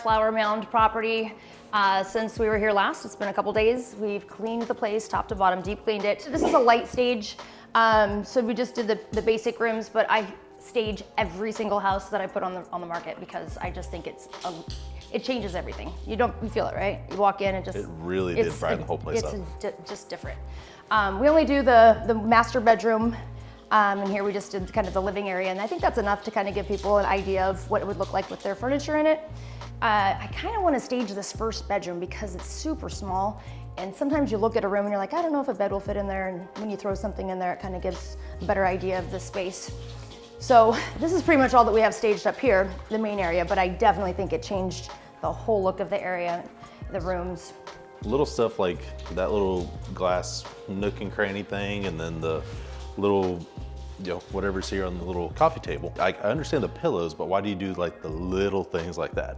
Flower Mound property. Since we were here last, it's been a couple days. We've cleaned the place top to bottom, deep cleaned it. This is a light stage. So we just did the basic rooms, but I stage every single house that I put on the market because I just think it changes everything. You feel it, right? You walk in and just... It really did brighten the whole place up. It's just different. We only do the master bedroom, and here we just did kind of the living area, and I think that's enough to kind of give people an idea of what it would look like with their furniture in it. I kind of want to stage this first bedroom because it's super small, and sometimes you look at a room and you're like, I don't know if a bed will fit in there, and when you throw something in there, it kind of gives a better idea of the space. So this is pretty much all that we have staged up here, the main area, but I definitely think it changed the whole look of the area, the rooms. Little stuff like that little glass nook and cranny thing, and then the little, whatever's here on the little coffee table. I understand the pillows, but why do you do like the little things like that?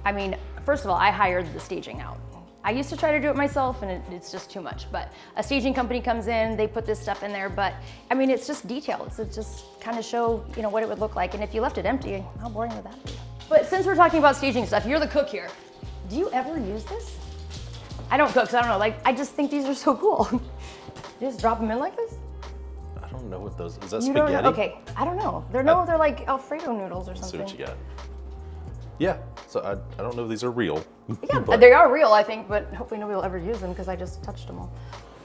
I mean, first of all, I hired the staging out. I used to try to do it myself and it's just too much, but a staging company comes in, they put this stuff in there, but I mean, it's just details. It just kind of show, what it would look like. And if you left it empty, how boring would that be? But since we're talking about staging stuff, you're the cook here. Do you ever use this? I don't cook, so I don't know. I just think these are so cool. You just drop them in like this? I don't know what those, is that You spaghetti? don't know? Okay, I don't know. They're like Alfredo noodles or something. Let's see what you got. Yeah, so I don't know if these are real. Yeah, they are real, I think, but hopefully nobody will ever use them because I just touched them all.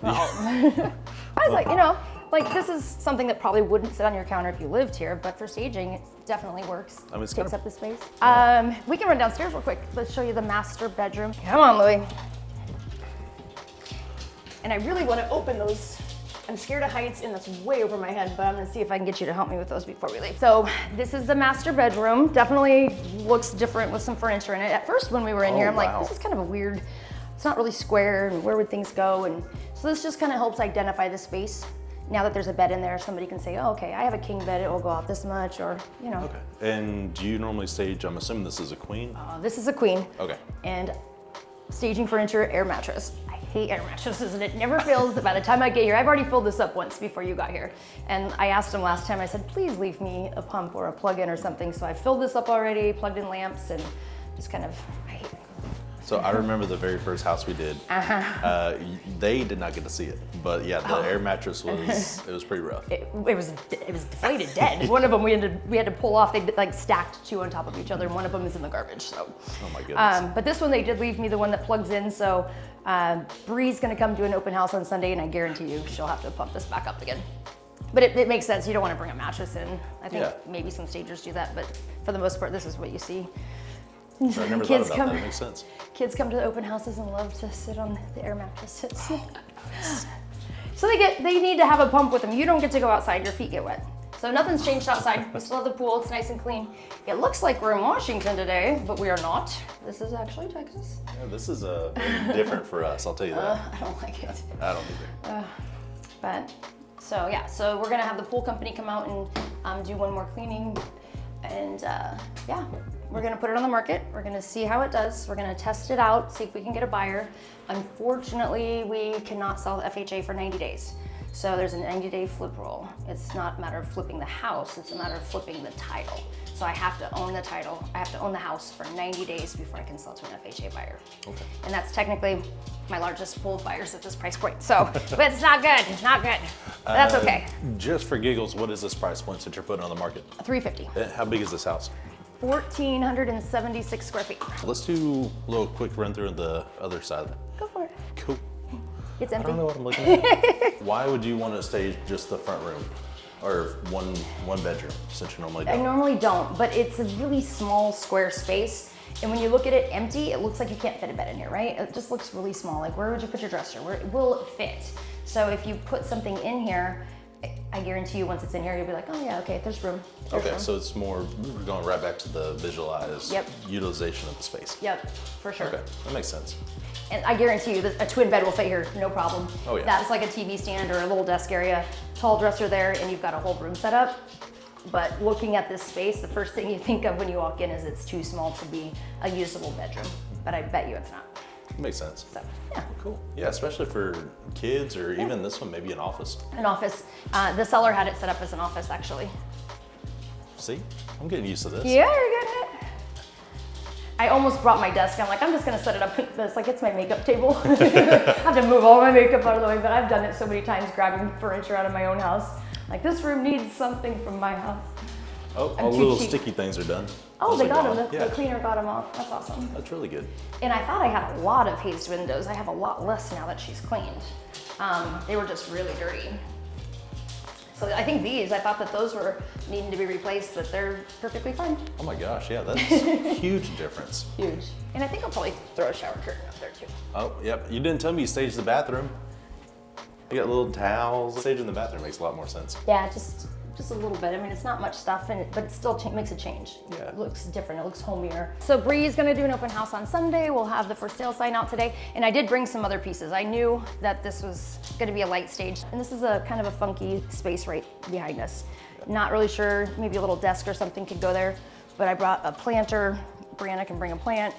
I was like, this is something that probably wouldn't sit on your counter if you lived here, but for staging, it definitely works. I mean, it's takes kinda... up the space. We can run downstairs real quick. Let's show you the master bedroom. Come on, Louie. And I really want to open those. I'm scared of heights and that's way over my head, but I'm gonna see if I can get you to help me with those before we leave. So this is the master bedroom. Definitely looks different with some furniture in it. At first when we were in here, I'm like, this is kind of a weird, it's not really square and where would things go? And so this just kind of helps identify the space. Now that there's a bed in there, somebody can say, oh, okay, I have a king bed, it will go out this much, or, Okay, and do you normally stage, I'm assuming this is a queen? This is a queen. Okay. And staging furniture, air mattress. I hate air mattresses and it never fills. By the time I get here, I've already filled this up once before you got here. And I asked him last time, I said, please leave me a pump or a plug-in or something. So I filled this up already, plugged in lamps, and just kind of, I hate it. So I remember the very first house we did. They did not get to see it, but yeah, the air mattress was it was pretty rough. It was deflated dead. One of them we had to pull off. They like stacked two on top of each other, and one of them is in the garbage. So. Oh my goodness. But this one they did leave me the one that plugs in. So Bree's gonna come do an open house on Sunday, and I guarantee you she'll have to pump this back up again. But it makes sense. You don't want to bring a mattress in. I think maybe some stagers do that, but for the most part, this is what you see. I never thought about that. That makes sense. Kids come to the open houses and love to sit on the air mattresses. So they need to have a pump with them. You don't get to go outside, your feet get wet. So nothing's changed outside. We still have the pool, it's nice and clean. It looks like we're in Washington today, but we are not. This is actually Texas. Yeah, this is very different for us, I'll tell you that. I don't like it. I don't either. So we're gonna have the pool company come out and do one more cleaning. And we're gonna put it on the market. We're gonna see how it does. We're gonna test it out, see if we can get a buyer. Unfortunately, we cannot sell FHA for 90 days. So there's a 90-day flip rule. It's not a matter of flipping the house, it's a matter of flipping the title. So I have to own the title, I have to own the house for 90 days before I can sell to an FHA buyer. Okay. And that's technically my largest pool of buyers at this price point. So, but it's not good, not good. But that's okay. Just for giggles, what is this price point that you're putting on the market? $350. How big is this house? 1,476 square feet. Let's do a little quick run through the other side. Go for it. Cool. It's empty. I don't know what I'm looking at. Why would you want to stage just the front room? Or one bedroom, since you normally don't? I normally don't, but it's a really small square space. And when you look at it empty, it looks like you can't fit a bed in here, right? It just looks really small. Like, where would you put your dresser? Where will it fit? So if you put something in here, I guarantee you once it's in here, you'll be like, oh yeah, okay, there's room. Okay, so it's more, we're going right back to the visualized utilization of the space. Yep, for sure. Okay, that makes sense. And I guarantee you that a twin bed will fit here, no problem. Oh yeah. That's like a TV stand or a little desk area, tall dresser there, and you've got a whole room set up. But looking at this space, the first thing you think of when you walk in is it's too small to be a usable bedroom. But I bet you it's not. Makes sense. So, yeah. Cool. Yeah, especially for kids or even this one, maybe an office. An office. The seller had it set up as an office, actually. See, I'm getting used to this. Yeah, you're getting it. I almost brought my desk. I'm like, I'm just gonna set it up. It's like, it's my makeup table. I have to move all my makeup out of the way, but I've done it so many times grabbing furniture out of my own house. Like, this room needs something from my house. Oh, I'm all the too little cheap. sticky things are done. Oh, Those they are got gone. them. Yeah, The cleaner got them off. That's awesome. that's really good. And I thought I had a lot of hazed windows. I have a lot less now that she's cleaned. They were just really dirty. So I think I thought that those were needing to be replaced, but they're perfectly fine. Oh my gosh, yeah, that's a huge difference. Huge. And I think I'll probably throw a shower curtain up there too. Oh, yep. You didn't tell me you staged the bathroom. You got little towels. Staging the bathroom makes a lot more sense. Yeah, just a little bit. I mean, it's not much stuff, but it still makes a change. Yeah. It looks different. It looks homier. So Bree's gonna do an open house on Sunday. We'll have the for sale sign out today. And I did bring some other pieces. I knew that this was gonna be a light stage. And this is a kind of a funky space right behind us. Not really sure, maybe a little desk or something could go there. But I brought a planter. Brianna can bring a plant.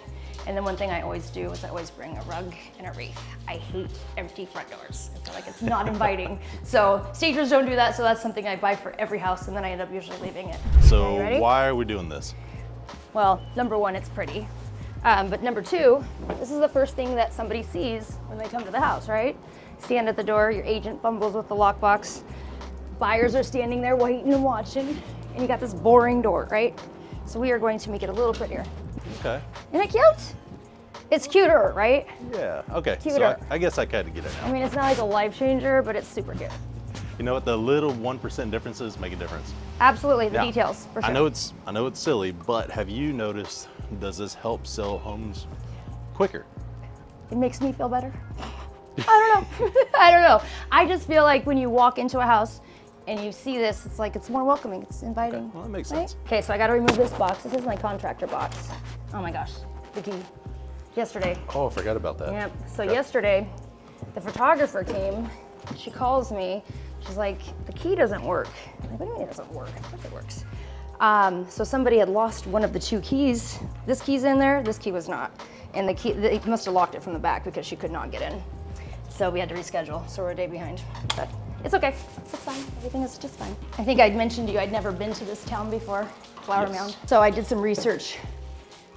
And then one thing I always do is I always bring a rug and a wreath. I hate empty front doors. I feel like it's not inviting. So stagers don't do that, so that's something I buy for every house, and then I end up usually leaving it. So Okay, you ready? why are we doing this? Well, number one, it's pretty. But number two, this is the first thing that somebody sees when they come to the house, right? Stand at the door, your agent fumbles with the lockbox. Buyers are standing there waiting and watching, and you got this boring door, right? So we are going to make it a little prettier. Okay. Isn't it cute? It's cuter, right? Yeah, okay. So Cuter. I guess I kind of get it I now. mean, it's not like a life changer, but it's super cute. You know what? The little 1% differences make a difference. Absolutely, the Now, details, for sure. I know it's silly, but have you noticed, does this help sell homes quicker? It makes me feel better. I don't know. I don't know. I just feel like when you walk into a house and you see this, it's like it's more welcoming, it's inviting. Okay, well, that makes right? sense. Okay, so I gotta remove this box. This is my contractor box. Oh my gosh, the key. Yesterday. Oh, I forgot about that. Yep. So Okay. yesterday, the photographer came. She calls me. She's like, the key doesn't work. I'm like, what do you mean it doesn't work? Of course it works. So somebody had lost one of the two keys. This key's in there. This key was not. And the key, they must have locked it from the back because she could not get in. So we had to reschedule. So we're a day behind. But it's okay. It's fine. Everything is just fine. I think I'd mentioned to you I'd never been to this town before, Flower Yes. Mound. So I did some research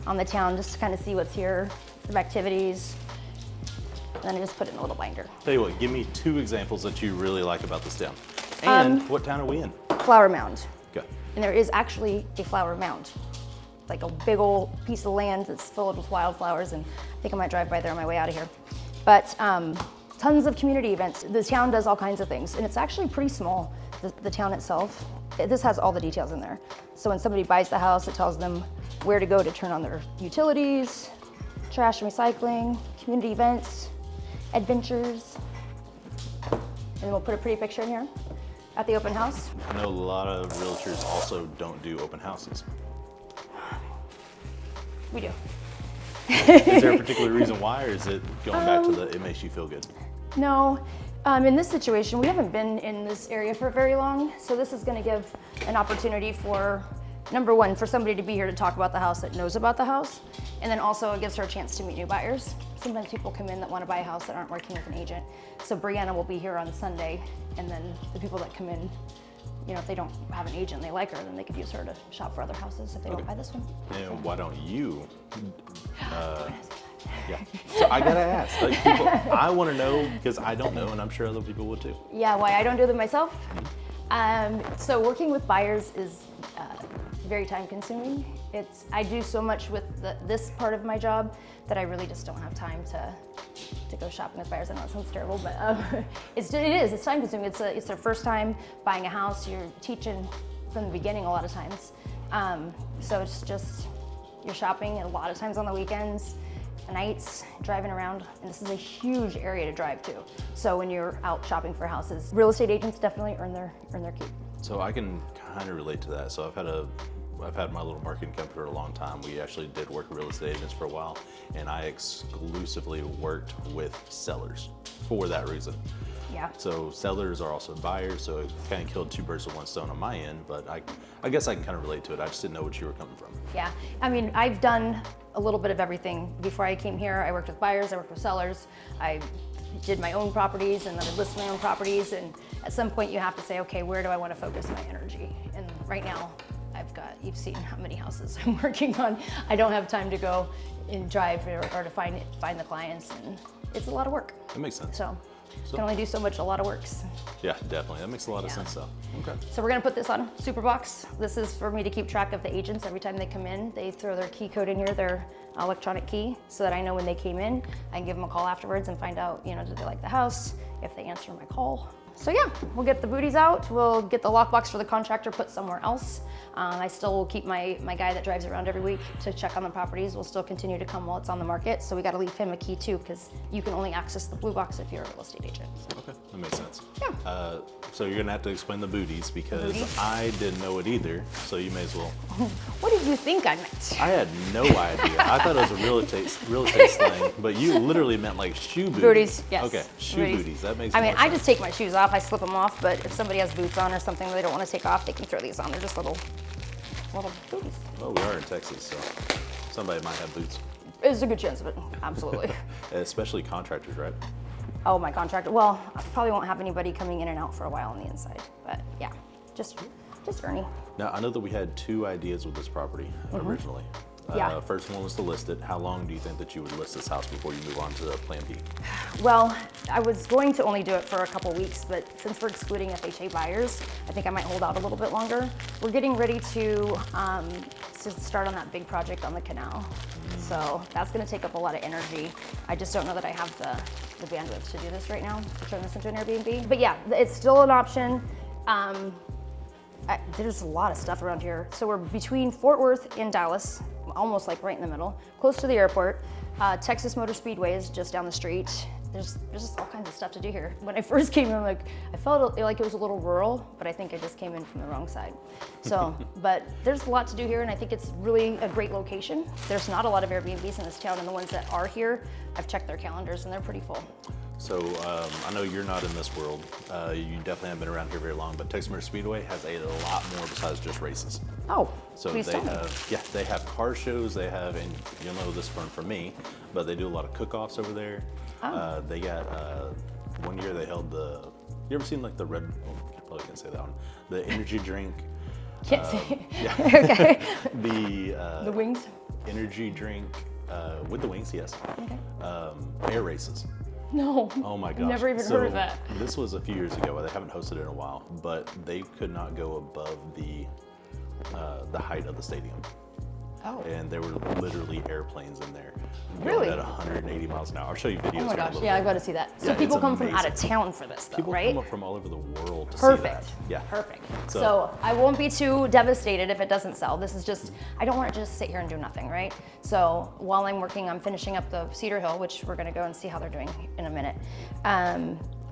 on the town just to kind of see what's here, some activities. And then I just put it in a little binder. Tell you what, give me 2 examples that you really like about this town. And what town are we in? Flower Mound. Okay. And there is actually a flower mound. Like a big old piece of land that's filled with wildflowers, and I think I might drive by there on my way out of here. But tons of community events. The town does all kinds of things, and it's actually pretty small, the town itself. This has all the details in there. So when somebody buys the house, it tells them where to go to turn on their utilities, trash and recycling, community events, adventures. And then we'll put a pretty picture in here at the open house. I know a lot of realtors also don't do open houses. We do. Is there a particular reason why, or is it going back to it makes you feel good? No, in this situation, we haven't been in this area for very long, so this is going to give an opportunity for, number one, for somebody to be here to talk about the house that knows about the house, and then also it gives her a chance to meet new buyers. Sometimes people come in that want to buy a house that aren't working with an agent. So Brianna will be here on Sunday, and then the people that come in, you know, if they don't have an agent, they like her, then they could use her to shop for other houses if they don't buy this one. And why don't you? Yeah. So I gotta ask. Like, people, I want to know because I don't know, and I'm sure other people would too. Yeah, why I don't do them myself? So working with buyers is very time consuming. I do so much with this part of my job that I really just don't have time to go shopping with buyers. I know it sounds terrible, but it's time consuming. It's their first time buying a house. You're teaching from the beginning a lot of times. So it's just, you're shopping a lot of times on the weekends, nights, driving around, and this is a huge area to drive to. So when you're out shopping for houses, real estate agents definitely earn their keep. So I can kind of relate to that. So I've had my little marketing company for a long time. We actually did work with real estate agents for a while, and I exclusively worked with sellers for that reason. Yeah. So sellers are also buyers, so it kind of killed 2 birds with 1 stone on my end, but I guess I can kind of relate to it. I just didn't know what you were coming from. Yeah, I mean, I've done a little bit of everything. Before I came here, I worked with buyers, I worked with sellers, I did my own properties, and then I listed my own properties, and at some point you have to say, okay, where do I want to focus my energy? And right now, you've seen how many houses I'm working on. I don't have time to go and drive or to find the clients, and it's a lot of work. That makes sense. So can only do so much, a lot of works. Yeah, definitely. That makes a lot of sense though. Okay. So we're gonna put this on Superbox. This is for me to keep track of the agents. Every time they come in, they throw their key code in here, their electronic key, so that I know when they came in. I can give them a call afterwards and find out, did they like the house, if they answer my call. So yeah, we'll get the booties out. We'll get the lockbox for the contractor put somewhere else. I still will keep my guy that drives around every week to check on the properties. Will still continue to come while it's on the market. So we got to leave him a key too, because you can only access the blue box if you're a real estate agent. So. Okay, that makes sense. Yeah. So you're gonna have to explain the booties because I didn't know it either. So you may as well. What did you think I meant? I had no idea. I thought it was a real estate slang, but you literally meant like shoe booties. Booties, yes. Okay, shoe Booties. booties. That makes. I mean, more I sense. just take my shoes off. I slip them off. But if somebody has boots on or something that they don't want to take off, they can throw these on. They're just little booties. Well, we are in Texas, so somebody might have boots. There's a good chance of it. Absolutely. Especially contractors, right? Oh, my contractor. Well, I probably won't have anybody coming in and out for a while on the inside. But yeah, just Ernie. Now, I know that we had two ideas with this property originally. Yeah. First one was to list it. How long do you think that you would list this house before you move on to Plan B? Well, I was going to only do it for a couple weeks, but since we're excluding FHA buyers, I think I might hold out a little bit longer. We're getting ready to start on that big project on the canal. So that's gonna take up a lot of energy. I just don't know that I have the bandwidth to do this right now, to turn this into an Airbnb. But yeah, it's still an option. There's a lot of stuff around here. So we're between Fort Worth and Dallas, almost like right in the middle, close to the airport. Texas Motor Speedway is just down the street. There's just all kinds of stuff to do here. When I first came in, I felt like it was a little rural, but I think I just came in from the wrong side. So, but there's a lot to do here, and I think it's really a great location. There's not a lot of Airbnbs in this town, and the ones that are here, I've checked their calendars, and they're pretty full. So I know you're not in this world. You definitely haven't been around here very long, but Texas Motor Speedway has a lot more besides just races. Oh, So please they tell me. have, they have car shows. They have, and you'll know this from me, but they do a lot of cook-offs over there. Oh. They got one year they held the. You ever seen like the red? Oh, I probably can't say that one. The energy drink. Can't say. Yeah. Okay. The wings? energy drink with the wings, yes. Okay. Air races. No. Oh my gosh. Never even heard of that. This was a few years ago. They haven't hosted it in a while, but they could not go above the height of the stadium. Oh. And there were literally airplanes in there. Really? Going at 180 miles an hour. I'll show you videos. Oh here in my a gosh, little yeah, bit. I've got to see that. So Yeah, people it's come from out of amazing. town for this though, People right? come up from all over the world to Perfect. see that. Yeah. Perfect. So- So I won't be too devastated if it doesn't sell. This is just, I don't want to just sit here and do nothing, right? So while I'm working, I'm finishing up the Cedar Hill, which we're going to go and see how they're doing in a minute.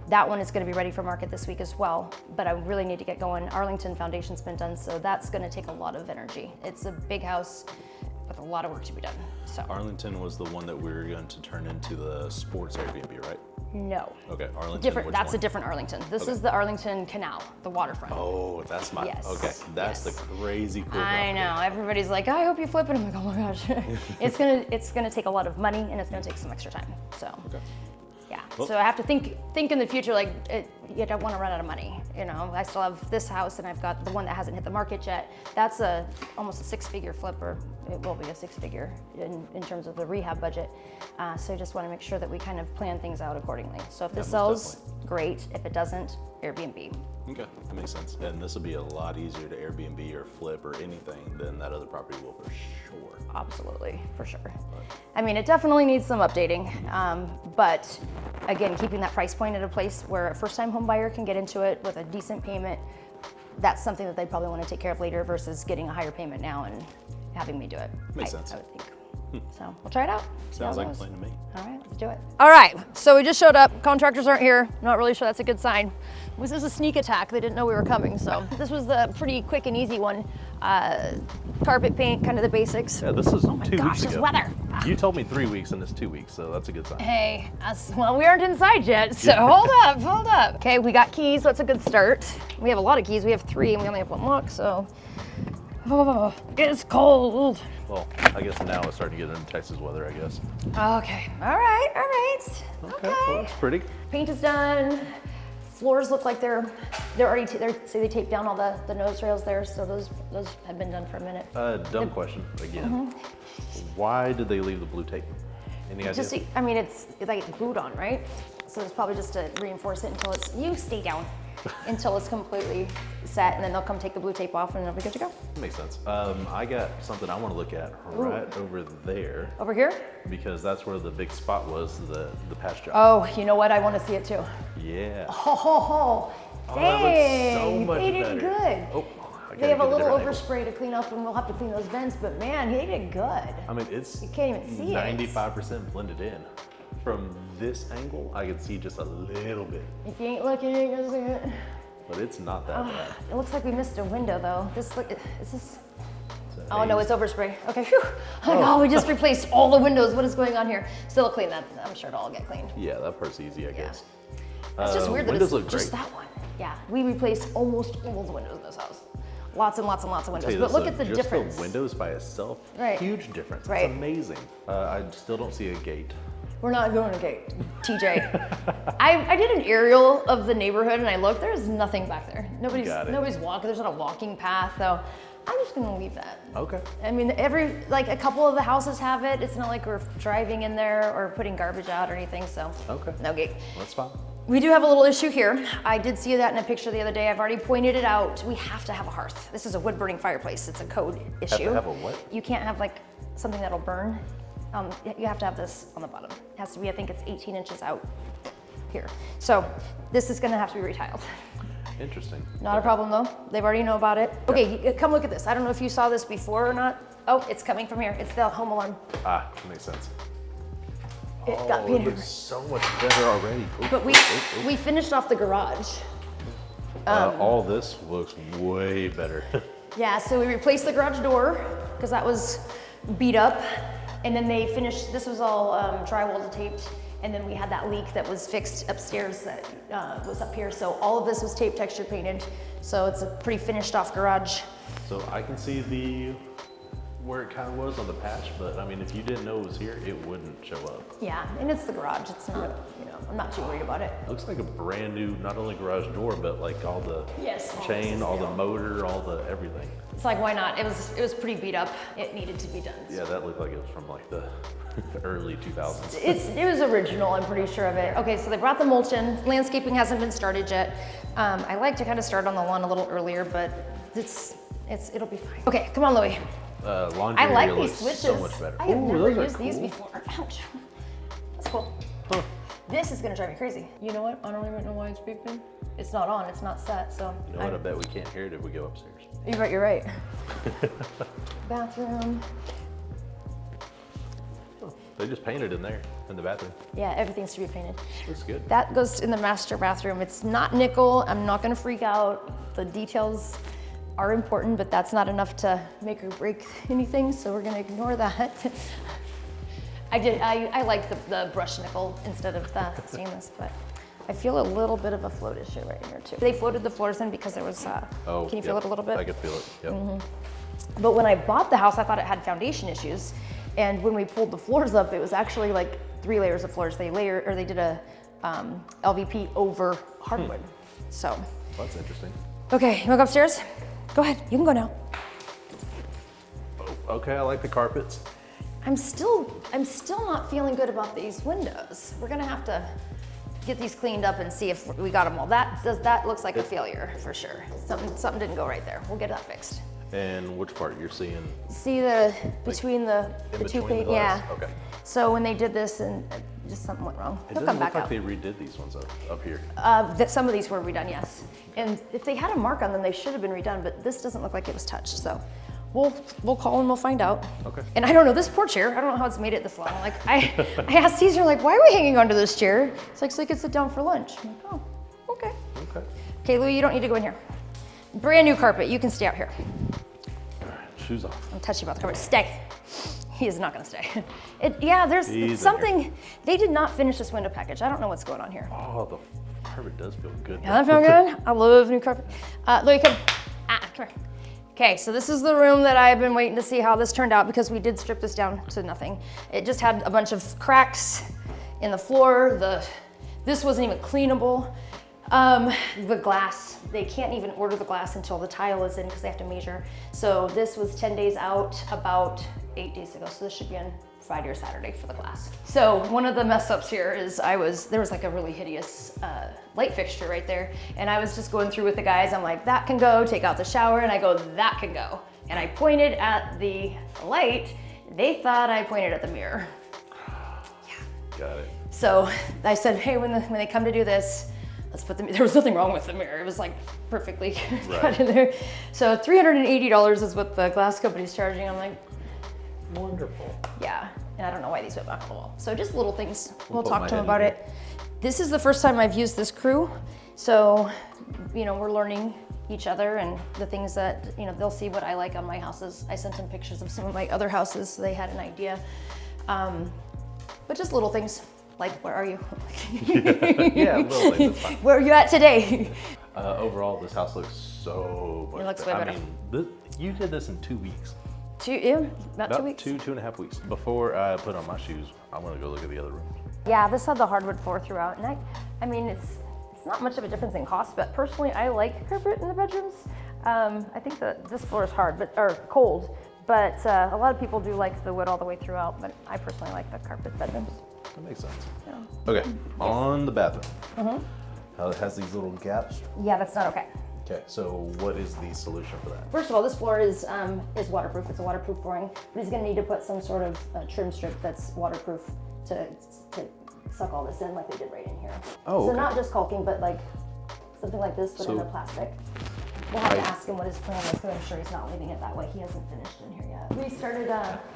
That one is going to be ready for market this week as well, but I really need to get going. Arlington Foundation's been done, so that's going to take a lot of energy. It's a big house with a lot of work to be done. So Arlington was the one that we were going to turn into the sports Airbnb, right? no. Okay, Arlington. Different. which That's one? a different Arlington. This Okay. is the Arlington Canal, the waterfront. Oh, that's my. Yes, Okay, that's yes. the crazy cool. I property. know. Everybody's like, I hope you flip it. I'm like, oh my gosh. it's gonna take a lot of money and it's gonna take some extra time. So Okay. yeah. Well- So I have to think in the future, like you don't want to run out of money. You know, I still have this house and I've got the one that hasn't hit the market yet. That's almost a 6-figure flip, or it will be a 6-figure in terms of the rehab budget. So I just want to make sure that we kind of plan things out accordingly. So if this most sells, great. If it doesn't, Airbnb. Okay, that makes sense. And this will be a lot easier to Airbnb or flip or anything than that other property will for sure. Absolutely, for sure. I mean, it definitely needs some updating, but again, keeping that price point at a place where a first-time home buyer can get into it with a decent payment, that's something that they probably want to take care of later versus getting a higher payment now and having me do it. Makes sense. I would think. So we'll try it out. see how Sounds it like a goes. plan to me. All right, let's do it. All right, so we just showed up. Contractors aren't here. Not really sure that's a good sign. This is a sneak attack. They didn't know we were coming, so this was the pretty quick and easy one. Carpet paint, kind of the basics. Yeah, this is 2 weeks gosh, ago. this weather. You told me 3 weeks and it's 2 weeks, so that's a good sign. Hey, well, we aren't inside yet, so hold up. Okay, we got keys, so that's a good start. We have a lot of keys. We have 3 and we only have 1 lock, so. Oh, it's cold. Well, I guess now it's starting to get into Texas weather, I guess. Okay, all right. Okay, well, it's pretty. Paint is done. Floors look like they're already, say they taped down all the nose rails there, so those have been done for a minute. Dumb question again. Why did they leave the blue tape? Any idea? Just, I mean, it's like glued on, right? So it's probably just to reinforce it until you stay down, until it's completely set, and then they'll come take the blue tape off and it'll be good to go. Makes sense. I got something I want to look at right over there. Over here? Because that's where the big spot was, the patch job. Oh, you know what? I want to see it too. Yeah. Oh, Oh, that looks so dang, much they better. did good. Oh, I They have a gotta get little different angle. overspray to clean up, and we'll have to clean those vents, but man, they did good. I mean, it's You can't even see it. 95% blended in. From this angle, I could see just a little bit, If you ain't looking, you ain't gonna see it. but it's not that bad. It looks like we missed a window though. Is this? It's Oh no, haze. it's overspray. Okay, phew. Oh no, we just replaced all the windows. What is going on here? Still clean that. I'm sure it'll all get cleaned. Yeah, that part's easy, I guess. It's just weird that windows it's look just great. that one. Yeah, we replaced almost all the windows in this house. Lots and lots and lots of windows. Tell you But this, look though, at the just difference. the windows by itself, Right. huge difference. Right. It's amazing. I still don't see a gate. We're not going to gate, TJ. I did an aerial of the neighborhood and I looked. There's nothing back there. Got it. Nobody's walking. There's not a walking path, so I'm just gonna leave that. Okay. I mean, a couple of the houses have it. It's not like we're driving in there or putting garbage out or anything, so Okay. no gate. That's fine. We do have a little issue here. I did see that in a picture the other day. I've already pointed it out. We have to have a hearth. This is a wood burning fireplace. It's a code issue. have a what? You can't have like something that'll burn. You have to have this on the bottom. It has to be, I think it's 18 inches out here. So this is gonna have to be retiled. Interesting. Not a problem though. They've already know about it. Okay, come look at this. I don't know if you saw this before or not. Oh, it's coming from here. It's the home alarm. Ah, makes sense. It got Oh, it painted. looks so much better already. Oh, But oh. we finished off the garage. All this looks way better. Yeah, so we replaced the garage door because that was beat up. And then they finished, this was all drywall taped. And then we had that leak that was fixed upstairs that was up here. So all of this was tape texture painted. So it's a pretty finished off garage. So I can see where it kind of was on the patch, but I mean, if you didn't know it was here, it wouldn't show up. Yeah, and it's the garage. It's not, I'm not too worried about it. Looks like a brand new, not only garage door, but like all the Yes. chain, all the motor, all the everything. It's like, why not? It was pretty beat up. It needed to be done. Yeah, that looked like it was from like the early 2000s. It was original, I'm pretty sure of it. Okay, so they brought the mulch in. Landscaping hasn't been started yet. I like to kind of start on the lawn a little earlier, but it'll be fine. Okay, come on, Louie. Laundry I like area these looks switches. so much better. I have Ooh, never those are used these cool. before. Ouch. That's cool. Huh. This is gonna drive me crazy. You know what? I don't even know why it's beeping. It's not on, it's not set, so. You know what? I bet we can't hear it if we go upstairs. You're right. Bathroom. They just painted in there, in the bathroom. Yeah, everything's to be painted. Looks good. That goes in the master bathroom. It's not nickel. I'm not gonna freak out. The details are important, but that's not enough to make or break anything, so we're gonna ignore that. I like the brushed nickel instead of the stainless, but I feel a little bit of a float issue right here too. They floated the floors in because there was, Oh, can you feel yep. it a little bit? I could feel it, yep. But when I bought the house, I thought it had foundation issues. And when we pulled the floors up, it was actually like 3 layers of floors. They did a LVP over hardwood. So, Well, that's interesting. okay, you wanna go upstairs? Go ahead, you can go now. Oh, okay, I like the carpets. I'm still not feeling good about these windows. We're gonna have to get these cleaned up and see if we got them all. That looks like a failure for sure. Something didn't go right there. We'll get that fixed. And which part you're seeing? See the between the In two between paint, the glass? yeah. Okay. So when they did this and just something went wrong, It they'll doesn't come look back like out. they redid these ones up here. Some of these were redone, yes. And if they had a mark on them, they should have been redone, but this doesn't look like it was touched. So we'll call and we'll find out. Okay. And I don't know, this poor chair, I don't know how it's made it this long. Like I asked Caesar, like, why are we hanging onto this chair? It's like, so you could sit down for lunch. I'm like, oh, okay. Okay. Okay, Louie, you don't need to go in here. Brand new carpet, you can stay out here. All right, shoes off. I'm touchy about the carpet, stay. He is not gonna stay. There's He's in something, they did not finish this window package. I don't know what's going on here. Oh, the carpet does feel good. Yeah, that feel good? I love new carpet. Louie, come here. Okay, so this is the room that I've been waiting to see how this turned out because we did strip this down to nothing. It just had a bunch of cracks in the floor. This wasn't even cleanable. The glass, they can't even order the glass until the tile is in because they have to measure. So this was 10 days out, about 8 days ago. So this should be on Friday or Saturday for the glass. So one of the mess ups here is there was like a really hideous light fixture right there. And I was just going through with the guys. I'm like, that can go, take out the shower. And I go, that can go. And I pointed at the light. They thought I pointed at the mirror. Got it. So I said, hey, when they come to do this, let's put there was nothing wrong with the mirror. It was like perfectly cut in there. So $380 is what the glass company's charging. I'm like, Wonderful. yeah. And I don't know why these went back on the wall. So just little things. We'll put talk my to them head about in it. This is the first time I've used this crew. So, we're learning each other and the things that, they'll see what I like on my houses. I sent them pictures of some of my other houses so they had an idea. But just little things like, where are you? Yeah, little things, that's fine. Where are you at today? Overall, this house looks so much It looks better. way better. You did this in 2 weeks. About 2 weeks. Two and a half weeks. Before I put on my shoes, I'm gonna go look at the other rooms. Yeah, this had the hardwood floor throughout, and I mean, it's not much of a difference in cost, but personally, I like carpet in the bedrooms. I think that this floor is cold, but a lot of people do like the wood all the way throughout, but I personally like the carpet bedrooms. That makes sense. Yeah. Okay, on the bathroom. How it has these little gaps. Yeah, that's not okay. Okay, so what is the solution for that? First of all, this floor is waterproof. It's a waterproof flooring, but he's gonna need to put some sort of trim strip that's waterproof to suck all this in like they did right in here. Oh, So okay. not just caulking, but like something like this, but in So- the plastic. We'll have to ask him what his plan is, because I'm sure he's not leaving it that way. He hasn't finished in here yet. We started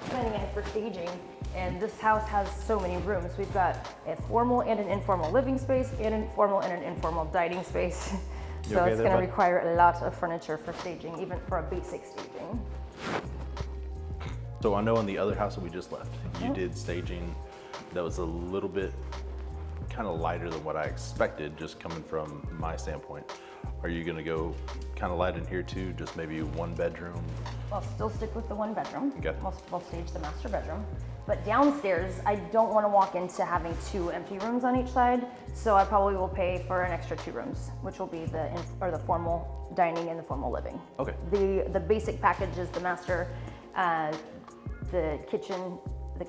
planning it for staging, and this house has so many rooms. We've got a formal and an informal living space, and an formal and an informal dining space. So okay it's there, going to bud? require a lot of furniture for staging, even for a basic staging. So I know in the other house that we just left, you did staging that was a little bit kind of lighter than what I expected, just coming from my standpoint. Are you gonna go kind of light in here too, just maybe 1 bedroom? I'll still stick with the 1 bedroom. Okay. We'll stage the master bedroom. But downstairs, I don't want to walk into having 2 empty rooms on each side, so I probably will pay for an extra 2 rooms, which will be the formal dining and the formal living. Okay. The basic package is the master, the kitchen,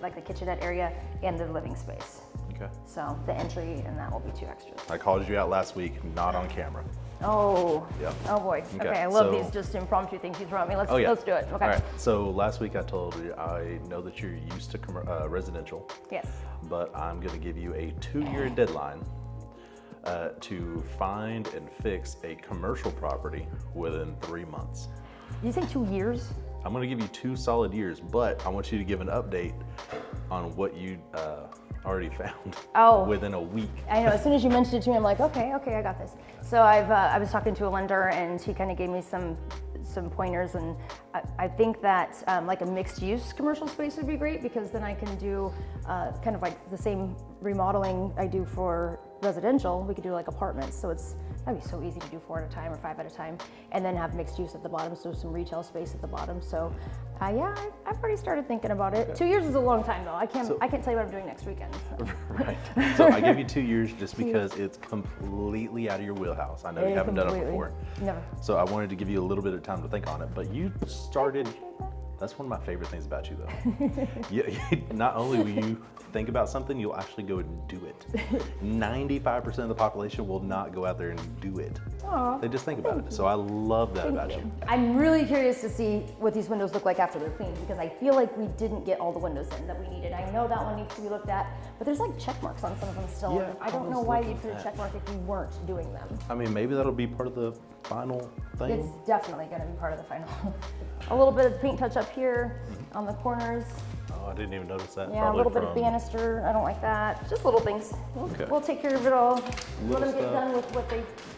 like the kitchenette area, and the living space. Okay. So the entry and that will be 2 extras. I called you out last week, not on camera. Oh. Yep. Oh boy. Okay, Okay, I love so- these just impromptu things you throw at me. Let's Oh yeah. let's do it. Okay. All right. So last week I told you I know that you're used to residential, Yes. but I'm going to give you a 2-year deadline to find and fix a commercial property within 3 months. Did you say 2 years? I'm going to give you 2 solid years, but I want you to give an update on what you already found within a week. I know, as soon as you mentioned it to me, I'm like, okay, I got this. So I was talking to a lender and he kind of gave me some pointers, and I think that like a mixed use commercial space would be great, because then I can do kind of like the same remodeling I do for residential. We could do like apartments, so that'd be so easy to do 4 at a time or 5 at a time, and then have mixed use at the bottom, so some retail space at the bottom. So yeah, I've already started thinking about it. 2 years is a long time though. I can't tell you what I'm doing next weekend. So. Right. So I give you 2 years just because it's completely out of your wheelhouse. I know you haven't done it before. Never. So I wanted to give you a little bit of time to think on it, but you started. That's one of my favorite things about you, though. Not only will you think about something, you'll actually go and do it. 95% of the population will not go out there and do it. Aw, They just think about it. So I love that about you. I'm really curious to see what these windows look like after they're cleaned, because I feel like we didn't get all the windows in that we needed. I know that one needs to be looked at, but there's like check marks on some of them still. Yeah, I don't I know was why looking you'd put at a check mark if you weren't doing them. I mean, maybe that'll be part of the final thing. It's definitely going to be part of the final. A little bit of paint touch up here on the corners. Oh, I didn't even notice that. Yeah, Probably a little bit of from- banister. I don't like that. Just little things. Okay. We'll take care of it all. Let Little them get stuff. done with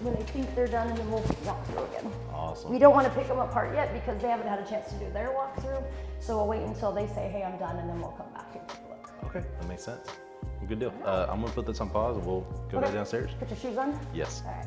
when they think they're done, and then we'll walk through again. Awesome. We don't want to pick them apart yet because they haven't had a chance to do their walkthrough. So we'll wait until they say, hey, I'm done, and then we'll come back and take a look. Okay, that makes sense. Good deal. I'm gonna put this on pause and we'll go back downstairs. Put your shoes on. Yes. All right.